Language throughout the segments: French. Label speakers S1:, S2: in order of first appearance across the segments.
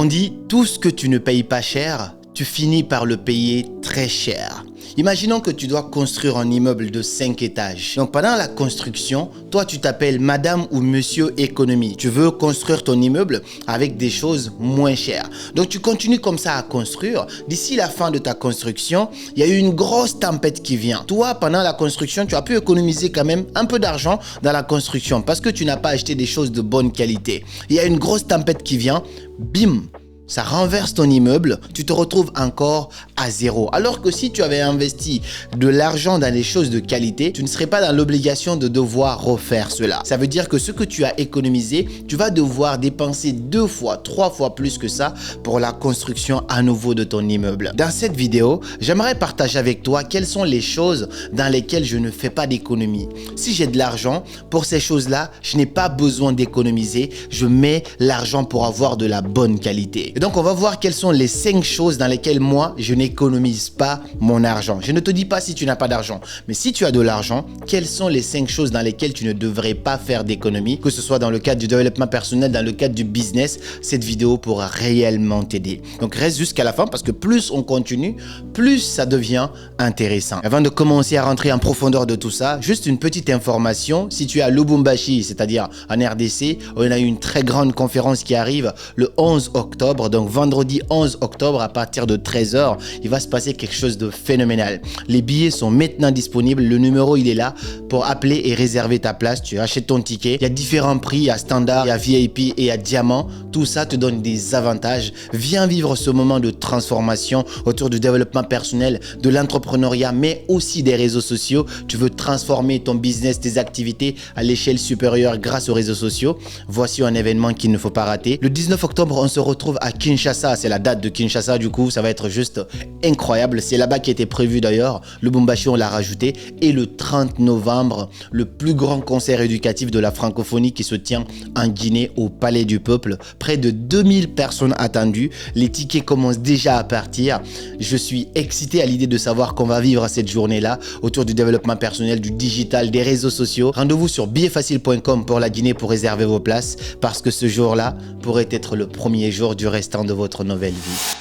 S1: On dit tout ce que tu ne payes pas cher, tu finis par le payer très cher. Imaginons que tu dois construire un immeuble de 5 étages. Donc pendant la construction, toi tu t'appelles madame ou monsieur économie. Tu veux construire ton immeuble avec des choses moins chères. Donc tu continues comme ça à construire. D'ici la fin de ta construction, il y a eu une grosse tempête qui vient. Toi, pendant la construction, tu as pu économiser quand même un peu d'argent dans la construction parce que tu n'as pas acheté des choses de bonne qualité. Il y a une grosse tempête qui vient, bim! Ça renverse ton immeuble, tu te retrouves encore à zéro. Alors que si tu avais investi de l'argent dans des choses de qualité, tu ne serais pas dans l'obligation de devoir refaire cela. Ça veut dire que ce que tu as économisé, tu vas devoir dépenser 2 fois, 3 fois plus que ça pour la construction à nouveau de ton immeuble. Dans cette vidéo, j'aimerais partager avec toi quelles sont les choses dans lesquelles je ne fais pas d'économie. Si j'ai de l'argent, pour ces choses-là, je n'ai pas besoin d'économiser. Je mets l'argent pour avoir de la bonne qualité. Et donc, on va voir quelles sont les 5 choses dans lesquelles moi, je n'économise pas mon argent. Je ne te dis pas si tu n'as pas d'argent, mais si tu as de l'argent, quelles sont les 5 choses dans lesquelles tu ne devrais pas faire d'économie, que ce soit dans le cadre du développement personnel, dans le cadre du business, cette vidéo pourra réellement t'aider. Donc, reste jusqu'à la fin parce que plus on continue, plus ça devient intéressant. Avant de commencer à rentrer en profondeur de tout ça, juste une petite information. Si tu es à Lubumbashi, c'est-à-dire en RDC, on a une très grande conférence qui arrive le 11 octobre. Donc vendredi 11 octobre à partir de 13 h, il va se passer quelque chose de phénoménal. Les billets sont maintenant disponibles. Le numéro, il est là pour appeler et réserver ta place. Tu achètes ton ticket. Il y a différents prix. Il y a standard, il y a VIP et il y a diamant. Tout ça te donne des avantages. Viens vivre ce moment de transformation autour du développement personnel, de l'entrepreneuriat, mais aussi des réseaux sociaux. Tu veux transformer ton business, tes activités à l'échelle supérieure grâce aux réseaux sociaux. Voici un événement qu'il ne faut pas rater. Le 19 octobre, on se retrouve à Kinshasa, c'est la date de Kinshasa, du coup ça va être juste incroyable. C'est là-bas qui était prévu d'ailleurs, le Lubumbashi on l'a rajouté. Et le 30 novembre, le plus grand concert éducatif de la francophonie qui se tient en Guinée au Palais du Peuple. Près de 2000 personnes attendues, les tickets commencent déjà à partir. Je suis excité à l'idée de savoir qu'on va vivre cette journée-là autour du développement personnel, du digital, des réseaux sociaux. Rendez-vous sur billetfacile.com pour la Guinée pour réserver vos places parce que ce jour-là pourrait être le premier jour du restant de votre nouvelle vie.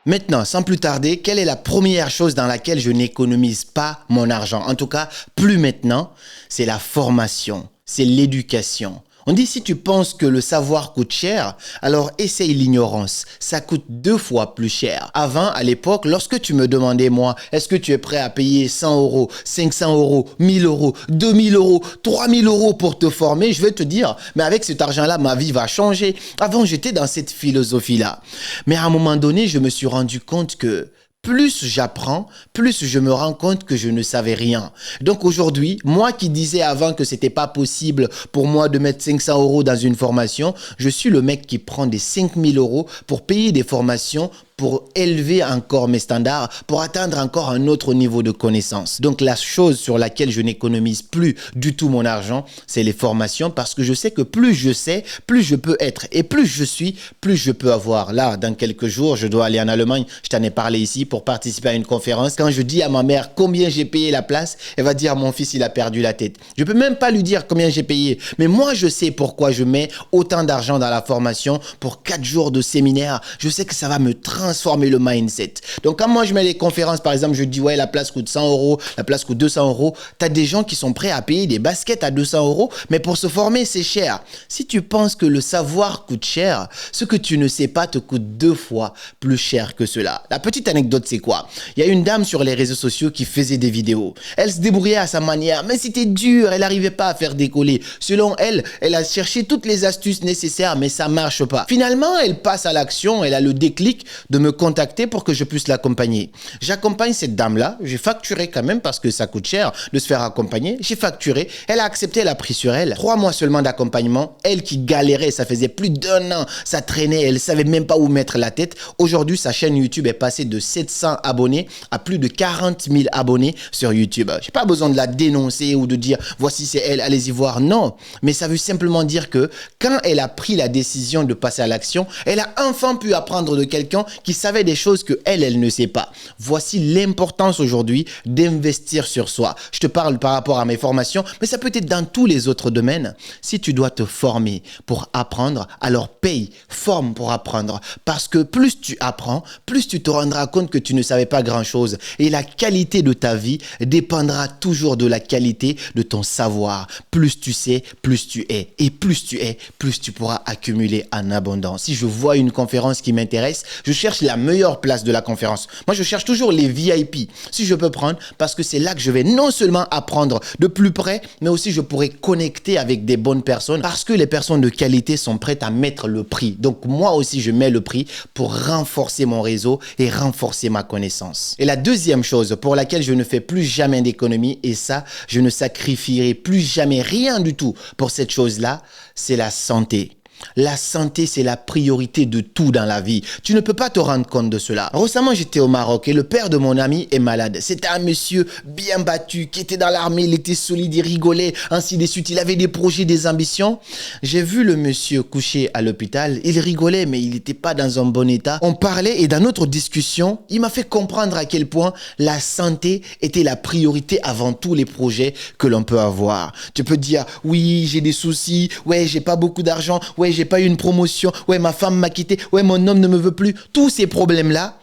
S1: Maintenant, sans plus tarder, quelle est la première chose dans laquelle je n'économise pas mon argent? En tout cas, plus maintenant, c'est la formation, c'est l'éducation. On dit si tu penses que le savoir coûte cher, alors essaye l'ignorance. Ça coûte 2 fois plus cher. Avant, à l'époque, lorsque tu me demandais, moi, est-ce que tu es prêt à payer 100 €, 500 €, 1000 €, 2000 €, 3000 € pour te former, je vais te dire, mais avec cet argent-là, ma vie va changer. Avant, j'étais dans cette philosophie-là. Mais à un moment donné, je me suis rendu compte que plus j'apprends, plus je me rends compte que je ne savais rien. Donc aujourd'hui, moi qui disais avant que c'était pas possible pour moi de mettre 500 € dans une formation, je suis le mec qui prend des 5000 € pour payer des formations, pour élever encore mes standards, pour atteindre encore un autre niveau de connaissance. Donc la chose sur laquelle je n'économise plus du tout mon argent, c'est les formations parce que je sais que plus je sais, plus je peux être et plus je suis, plus je peux avoir. Là, dans quelques jours, je dois aller en Allemagne, je t'en ai parlé ici pour participer à une conférence. Quand je dis à ma mère combien j'ai payé la place, elle va dire mon fils il a perdu la tête. Je peux même pas lui dire combien j'ai payé, mais moi je sais pourquoi je mets autant d'argent dans la formation pour 4 jours de séminaire. Je sais que ça va me transformer le mindset. Donc quand moi je mets les conférences, par exemple, je dis ouais la place coûte 100 €, la place coûte 200 €, tu as des gens qui sont prêts à payer des baskets à 200 €, mais pour se former c'est cher. Si tu penses que le savoir coûte cher, ce que tu ne sais pas te coûte 2 fois plus cher que cela. La petite anecdote c'est quoi? Il y a une dame sur les réseaux sociaux qui faisait des vidéos. Elle se débrouillait à sa manière, mais c'était dur, elle n'arrivait pas à faire décoller. Selon elle, elle a cherché toutes les astuces nécessaires, mais ça marche pas. Finalement, elle passe à l'action, elle a le déclic de me contacter pour que je puisse l'accompagner. J'accompagne cette dame-là, j'ai facturé quand même parce que ça coûte cher de se faire accompagner. J'ai facturé, elle a accepté, elle a pris sur elle. 3 mois seulement d'accompagnement, elle qui galérait, ça faisait plus d'1 an, ça traînait, elle savait même pas où mettre la tête. Aujourd'hui, sa chaîne YouTube est passée de 700 abonnés à plus de 40 000 abonnés sur YouTube. J'ai pas besoin de la dénoncer ou de dire voici c'est elle, allez-y voir. Non, mais ça veut simplement dire que quand elle a pris la décision de passer à l'action, elle a enfin pu apprendre de quelqu'un qui savait des choses que elle ne sait pas. Voici l'importance aujourd'hui d'investir sur soi. Je te parle par rapport à mes formations, mais ça peut être dans tous les autres domaines. Si tu dois te former pour apprendre, alors paye, forme pour apprendre. Parce que plus tu apprends, plus tu te rendras compte que tu ne savais pas grand-chose. Et la qualité de ta vie dépendra toujours de la qualité de ton savoir. Plus tu sais, plus tu es. Et plus tu es, plus tu pourras accumuler en abondance. Si je vois une conférence qui m'intéresse, je cherche la meilleure place de la conférence. Moi, je cherche toujours les VIP, si je peux prendre, parce que c'est là que je vais non seulement apprendre de plus près, mais aussi je pourrai connecter avec des bonnes personnes, parce que les personnes de qualité sont prêtes à mettre le prix. Donc moi aussi, je mets le prix pour renforcer mon réseau et renforcer ma connaissance. Et la deuxième chose pour laquelle je ne fais plus jamais d'économie, et ça, je ne sacrifierai plus jamais rien du tout pour cette chose-là, c'est la santé. La santé, c'est la priorité de tout dans la vie. Tu ne peux pas te rendre compte de cela. Récemment, j'étais au Maroc et le père de mon ami est malade. C'était un monsieur bien battu, qui était dans l'armée, il était solide, il rigolait, ainsi de suite. Il avait des projets, des ambitions. J'ai vu le monsieur couché à l'hôpital. Il rigolait, mais il n'était pas dans un bon état. On parlait et dans notre discussion, il m'a fait comprendre à quel point la santé était la priorité avant tous les projets que l'on peut avoir. Tu peux dire, oui, j'ai des soucis, ouais, j'ai pas beaucoup d'argent, ouais, j'ai pas eu une promotion, ouais, ma femme m'a quitté, ouais, mon homme ne me veut plus. Tous ces problèmes-là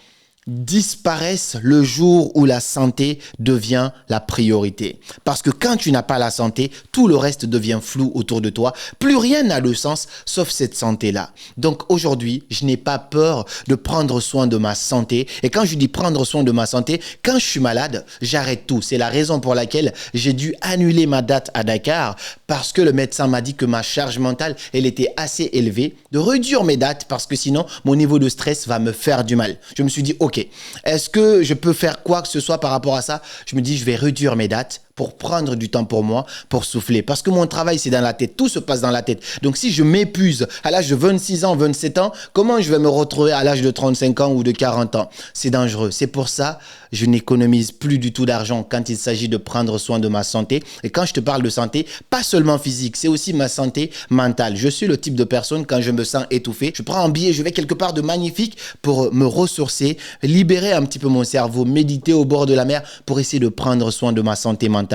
S1: disparaissent le jour où la santé devient la priorité. Parce que quand tu n'as pas la santé, tout le reste devient flou autour de toi. Plus rien n'a de sens sauf cette santé-là. Donc aujourd'hui, je n'ai pas peur de prendre soin de ma santé. Et quand je dis prendre soin de ma santé, quand je suis malade, j'arrête tout. C'est la raison pour laquelle j'ai dû annuler ma date à Dakar parce que le médecin m'a dit que ma charge mentale, elle était assez élevée, de réduire mes dates parce que sinon, mon niveau de stress va me faire du mal. Je me suis dit, ok, est-ce que je peux faire quoi que ce soit par rapport à ça? Je me dis, je vais réduire mes dates pour prendre du temps pour moi, pour souffler. Parce que mon travail, c'est dans la tête. Tout se passe dans la tête. Donc, si je m'épuise à l'âge de 26 ans, 27 ans, comment je vais me retrouver à l'âge de 35 ans ou de 40 ans? C'est dangereux. C'est pour ça, je n'économise plus du tout d'argent quand il s'agit de prendre soin de ma santé. Et quand je te parle de santé, pas seulement physique, c'est aussi ma santé mentale. Je suis le type de personne, quand je me sens étouffé, je prends un billet, je vais quelque part de magnifique pour me ressourcer, libérer un petit peu mon cerveau, méditer au bord de la mer pour essayer de prendre soin de ma santé mentale.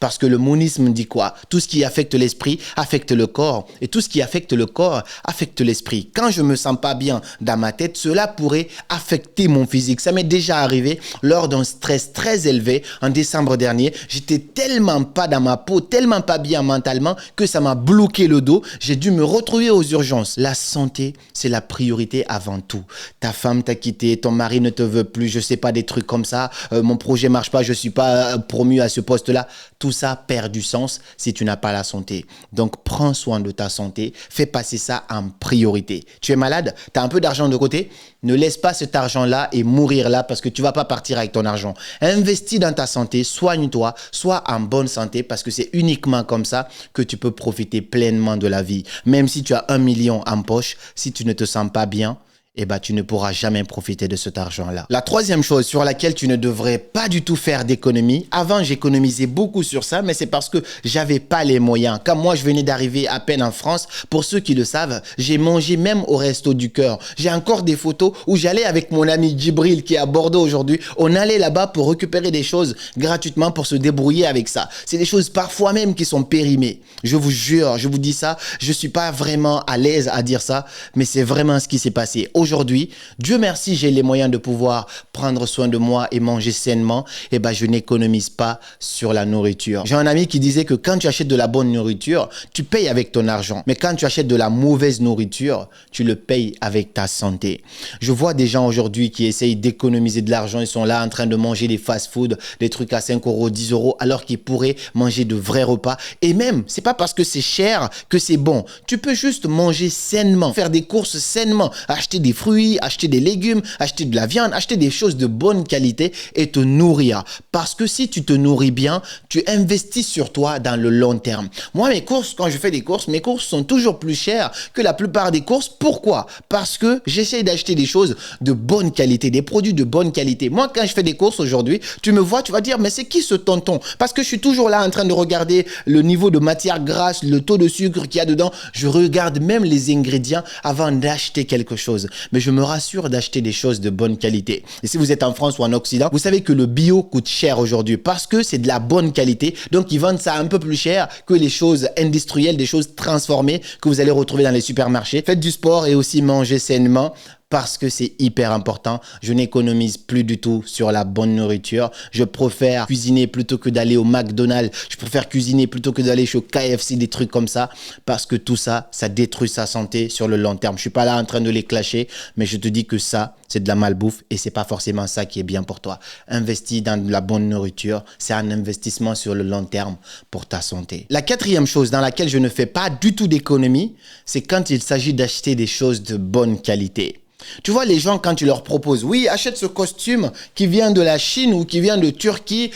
S1: Parce que le monisme dit quoi? Tout ce qui affecte l'esprit affecte le corps. Et tout ce qui affecte le corps affecte l'esprit. Quand je me sens pas bien dans ma tête, cela pourrait affecter mon physique. Ça m'est déjà arrivé lors d'un stress très élevé en décembre dernier. J'étais tellement pas dans ma peau, tellement pas bien mentalement que ça m'a bloqué le dos. J'ai dû me retrouver aux urgences. La santé, c'est la priorité avant tout. Ta femme t'a quitté, ton mari ne te veut plus, je sais pas, des trucs comme ça. Mon projet marche pas, je suis pas promu à ce poste-là. Tout ça perd du sens si tu n'as pas la santé. Donc, prends soin de ta santé. Fais passer ça en priorité. Tu es malade? Tu as un peu d'argent de côté? Ne laisse pas cet argent-là et mourir là parce que tu vas pas partir avec ton argent. Investis dans ta santé, soigne-toi, sois en bonne santé parce que c'est uniquement comme ça que tu peux profiter pleinement de la vie. Même si tu as 1 million en poche, si tu ne te sens pas bien, eh ben, tu ne pourras jamais profiter de cet argent-là. La troisième chose sur laquelle tu ne devrais pas du tout faire d'économie, avant j'économisais beaucoup sur ça, mais c'est parce que j'avais pas les moyens. Quand moi je venais d'arriver à peine en France, pour ceux qui le savent, j'ai mangé même au Resto du Cœur. J'ai encore des photos où j'allais avec mon ami Djibril qui est à Bordeaux aujourd'hui. On allait là-bas pour récupérer des choses gratuitement pour se débrouiller avec ça. C'est des choses parfois même qui sont périmées. Je vous jure, je vous dis ça, je suis pas vraiment à l'aise à dire ça, mais c'est vraiment ce qui s'est passé. Aujourd'hui, Dieu merci, j'ai les moyens de pouvoir prendre soin de moi et manger sainement. Et ben, je n'économise pas sur la nourriture. J'ai un ami qui disait que quand tu achètes de la bonne nourriture, tu payes avec ton argent. Mais quand tu achètes de la mauvaise nourriture, tu le payes avec ta santé. Je vois des gens aujourd'hui qui essayent d'économiser de l'argent. Ils sont là en train de manger des fast-food, des trucs à 5 euros, 10 euros, alors qu'ils pourraient manger de vrais repas. Et même, c'est pas parce que c'est cher que c'est bon. Tu peux juste manger sainement, faire des courses sainement, acheter des fruits, acheter des légumes, acheter de la viande, acheter des choses de bonne qualité et te nourrir. Parce que si tu te nourris bien, tu investis sur toi dans le long terme. Moi, mes courses, quand je fais des courses, mes courses sont toujours plus chères que la plupart des courses. Pourquoi? Parce que j'essaie d'acheter des choses de bonne qualité, des produits de bonne qualité. Moi, quand je fais des courses aujourd'hui, tu me vois, tu vas dire, mais c'est qui ce tonton? Parce que je suis toujours là en train de regarder le niveau de matière grasse, le taux de sucre qu'il y a dedans. Je regarde même les ingrédients avant d'acheter quelque chose. mais je me rassure d'acheter des choses de bonne qualité. Et si vous êtes en France ou en Occident, vous savez que le bio coûte cher aujourd'hui parce que c'est de la bonne qualité. Donc, ils vendent ça un peu plus cher que les choses industrielles, des choses transformées que vous allez retrouver dans les supermarchés. Faites du sport et aussi mangez sainement, parce que c'est hyper important. Je n'économise plus du tout sur la bonne nourriture. Je préfère cuisiner plutôt que d'aller au McDonald's. Je préfère cuisiner plutôt que d'aller chez KFC, des trucs comme ça. Parce que tout ça, ça détruit sa santé sur le long terme. Je suis pas là en train de les clasher, mais je te dis que ça, c'est de la malbouffe et c'est pas forcément ça qui est bien pour toi. Investir dans de la bonne nourriture, c'est un investissement sur le long terme pour ta santé. La quatrième chose dans laquelle je ne fais pas du tout d'économie, c'est quand il s'agit d'acheter des choses de bonne qualité. Tu vois, les gens, quand tu leur proposes, oui, achète ce costume qui vient de la Chine ou qui vient de Turquie,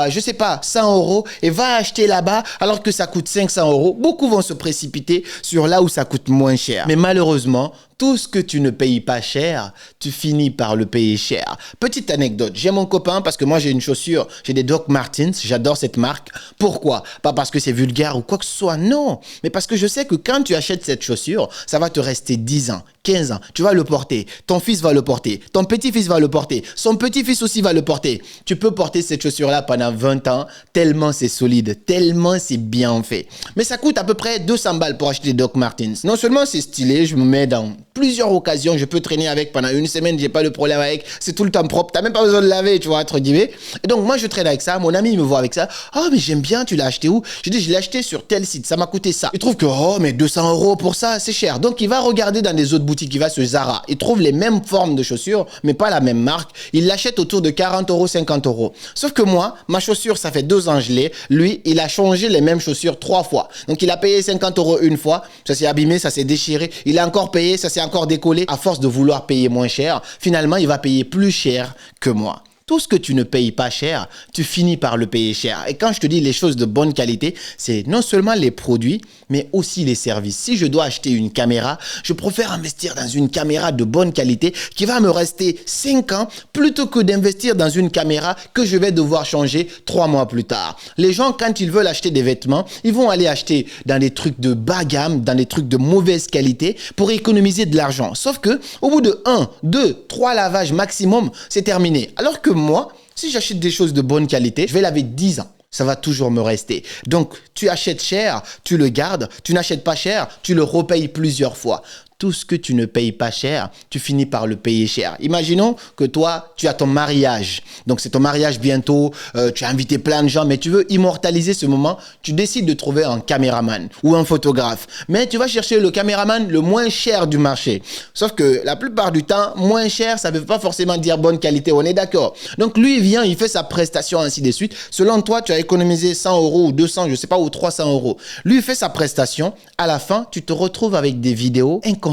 S1: je sais pas, 100 € et va acheter là-bas alors que ça coûte 500 €. Beaucoup vont se précipiter sur là où ça coûte moins cher. Mais malheureusement, tout ce que tu ne payes pas cher, tu finis par le payer cher. Petite anecdote, j'ai mon copain parce que moi j'ai une chaussure, j'ai des Doc Martens, j'adore cette marque. Pourquoi? Pas parce que c'est vulgaire ou quoi que ce soit, non. Mais parce que je sais que quand tu achètes cette chaussure, ça va te rester 10 ans, 15 ans. Tu vas le porter, ton fils va le porter, ton petit-fils va le porter, son petit-fils aussi va le porter. Tu peux porter cette chaussure-là pendant 20 ans, tellement c'est solide, tellement c'est bien fait. Mais ça coûte à peu près 200 balles pour acheter des Doc Martens. Non seulement c'est stylé, je me mets dans plusieurs occasions, je peux traîner avec pendant une semaine, j'ai pas de problème avec, c'est tout le temps propre, t'as même pas besoin de laver, tu vois, entre guillemets. Et donc moi je traîne avec ça, mon ami il me voit avec ça, oh mais j'aime bien, tu l'as acheté où? Je dis je l'ai acheté sur tel site, ça m'a coûté ça. Il trouve que oh mais 200 € pour ça, c'est cher. Donc il va regarder dans des autres boutiques, il va sur Zara, il trouve les mêmes formes de chaussures, mais pas la même marque, il l'achète autour de 40 €, 50 €. Sauf que moi, ma chaussure ça fait 2 ans je l'ai, lui il a changé les mêmes chaussures 3 fois. Donc il a payé 50 € une fois, ça s'est abîmé, ça s'est déchiré, il a encore payé, ça s'est encore décollé. À force de vouloir payer moins cher, finalement, il va payer plus cher que moi. Tout ce que tu ne payes pas cher, tu finis par le payer cher. Et quand je te dis les choses de bonne qualité, c'est non seulement les produits, mais aussi les services. Si je dois acheter une caméra, je préfère investir dans une caméra de bonne qualité qui va me rester 5 ans plutôt que d'investir dans une caméra que je vais devoir changer 3 mois plus tard. Les gens, quand ils veulent acheter des vêtements, ils vont aller acheter dans des trucs de bas gamme, dans des trucs de mauvaise qualité pour économiser de l'argent. Sauf que au bout de 1, 2, 3 lavages maximum, c'est terminé. Alors que moi, si j'achète des choses de bonne qualité, je vais laver 10 ans. Ça va toujours me rester. Donc, tu achètes cher, tu le gardes. Tu n'achètes pas cher, tu le repayes plusieurs fois. Tout ce que tu ne payes pas cher, tu finis par le payer cher. Imaginons que toi, tu as ton mariage. Donc, c'est ton mariage bientôt. Tu as invité plein de gens, mais tu veux immortaliser ce moment. Tu décides de trouver un caméraman ou un photographe. Mais tu vas chercher le caméraman le moins cher du marché. Sauf que la plupart du temps, moins cher, ça ne veut pas forcément dire bonne qualité. On est d'accord. Donc, lui, il vient, il fait sa prestation, ainsi de suite. Selon toi, tu as économisé 100 € ou 200, je sais pas, ou 300 €. Lui, il fait sa prestation. À la fin, tu te retrouves avec des vidéos inconsommables.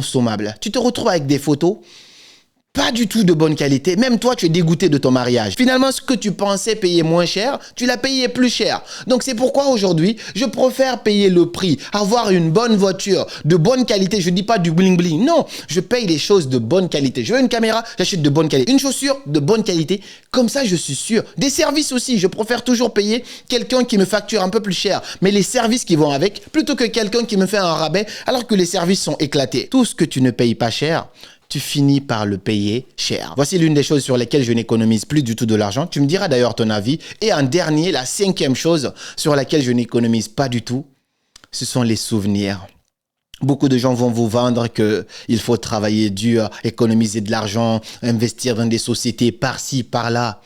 S1: Tu te retrouves avec des photos pas du tout de bonne qualité. Même toi, tu es dégoûté de ton mariage. Finalement, ce que tu pensais payer moins cher, tu l'as payé plus cher. Donc, c'est pourquoi aujourd'hui, je préfère payer le prix, avoir une bonne voiture de bonne qualité. Je ne dis pas du bling bling. Non, je paye les choses de bonne qualité. Je veux une caméra, j'achète de bonne qualité. Une chaussure de bonne qualité. Comme ça, je suis sûr. Des services aussi. Je préfère toujours payer quelqu'un qui me facture un peu plus cher. Mais les services qui vont avec, plutôt que quelqu'un qui me fait un rabais, alors que les services sont éclatés. Tout ce que tu ne payes pas cher, tu finis par le payer cher. Voici l'une des choses sur lesquelles je n'économise plus du tout de l'argent. Tu me diras d'ailleurs ton avis. Et en dernier, la 5e chose sur laquelle je n'économise pas du tout, ce sont les souvenirs. Beaucoup de gens vont vous vendre qu'il faut travailler dur, économiser de l'argent, investir dans des sociétés par-ci, par-là.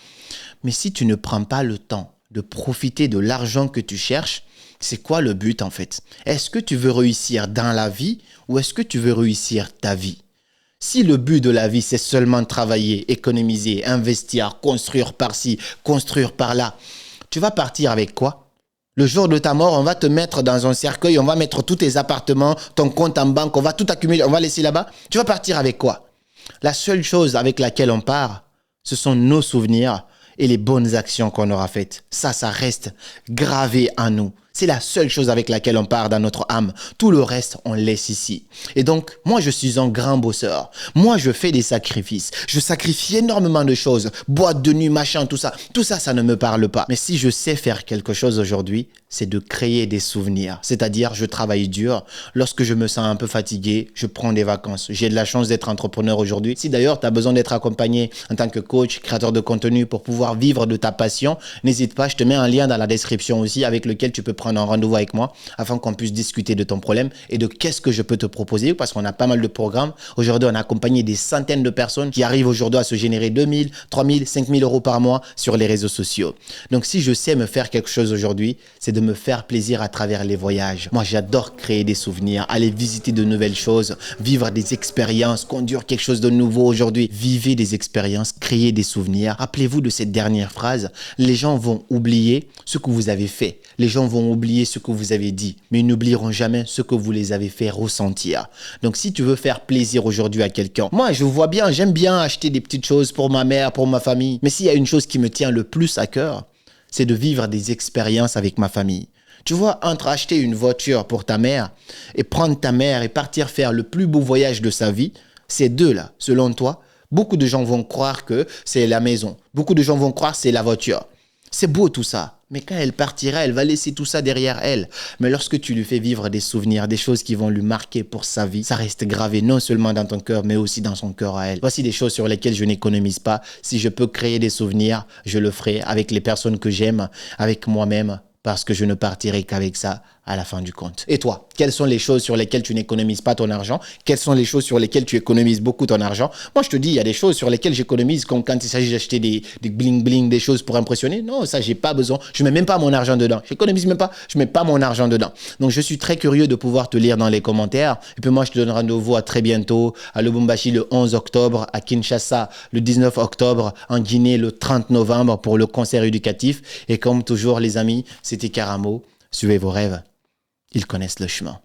S1: Mais si tu ne prends pas le temps de profiter de l'argent que tu cherches, c'est quoi le but en fait? Est-ce que tu veux réussir dans la vie ou est-ce que tu veux réussir ta vie? Si le but de la vie, c'est seulement travailler, économiser, investir, construire par-ci, construire par-là, tu vas partir avec quoi? Le jour de ta mort, on va te mettre dans un cercueil, on va mettre tous tes appartements, ton compte en banque, on va tout accumuler, on va laisser là-bas. Tu vas partir avec quoi? La seule chose avec laquelle on part, ce sont nos souvenirs et les bonnes actions qu'on aura faites. Ça reste gravé en nous. C'est la seule chose avec laquelle on part dans notre âme. Tout le reste, on laisse ici. Et donc, moi, je suis un grand bosseur. Moi, je fais des sacrifices. Je sacrifie énormément de choses. Boîte de nuit, machin, tout ça. Tout ça, ça ne me parle pas. Mais si je sais faire quelque chose aujourd'hui, c'est de créer des souvenirs. C'est-à-dire, je travaille dur. Lorsque je me sens un peu fatigué, je prends des vacances. J'ai de la chance d'être entrepreneur aujourd'hui. Si d'ailleurs, tu as besoin d'être accompagné en tant que coach, créateur de contenu pour pouvoir vivre de ta passion, n'hésite pas, je te mets un lien dans la description aussi avec lequel tu peux prendre un rendez-vous avec moi afin qu'on puisse discuter de ton problème et de qu'est-ce que je peux te proposer parce qu'on a pas mal de programmes. Aujourd'hui, on a accompagné des centaines de personnes qui arrivent aujourd'hui à se générer 2000, 3000, 5000 euros par mois sur les réseaux sociaux. Donc, si je sais me faire quelque chose aujourd'hui, c'est de me faire plaisir à travers les voyages. Moi, j'adore créer des souvenirs, aller visiter de nouvelles choses, vivre des expériences, conduire quelque chose de nouveau aujourd'hui. Vivez des expériences, créez des souvenirs. Rappelez-vous de cette dernière phrase. Les gens vont oublier ce que vous avez fait. Les gens vont oublier ce que vous avez dit, mais ils n'oublieront jamais ce que vous les avez fait ressentir. Donc, si tu veux faire plaisir aujourd'hui à quelqu'un, moi, je vois bien, j'aime bien acheter des petites choses pour ma mère, pour ma famille. Mais s'il y a une chose qui me tient le plus à cœur, c'est de vivre des expériences avec ma famille. Tu vois, entre acheter une voiture pour ta mère et prendre ta mère et partir faire le plus beau voyage de sa vie, ces deux-là, selon toi, beaucoup de gens vont croire que c'est la maison. Beaucoup de gens vont croire que c'est la voiture. C'est beau tout ça. Mais quand elle partira, elle va laisser tout ça derrière elle. Mais lorsque tu lui fais vivre des souvenirs, des choses qui vont lui marquer pour sa vie, ça reste gravé non seulement dans ton cœur, mais aussi dans son cœur à elle. Voici des choses sur lesquelles je n'économise pas. Si je peux créer des souvenirs, je le ferai avec les personnes que j'aime, avec moi-même, parce que je ne partirai qu'avec ça à la fin du compte. Et toi, quelles sont les choses sur lesquelles tu n'économises pas ton argent? Quelles sont les choses sur lesquelles tu économises beaucoup ton argent? Moi, je te dis, il y a des choses sur lesquelles j'économise, comme quand il s'agit d'acheter des bling-bling, des choses pour impressionner. Non, ça, j'ai pas besoin. Je mets même pas mon argent dedans. J'économise même pas. Je mets pas mon argent dedans. Donc, je suis très curieux de pouvoir te lire dans les commentaires. Et puis moi, je te donne rendez-vous à très bientôt à Lubumbashi le 11 octobre, à Kinshasa le 19 octobre, en Guinée le 30 novembre pour le concert éducatif. Et comme toujours, les amis, c'était Karamo. Suivez vos rêves. Ils connaissent le chemin.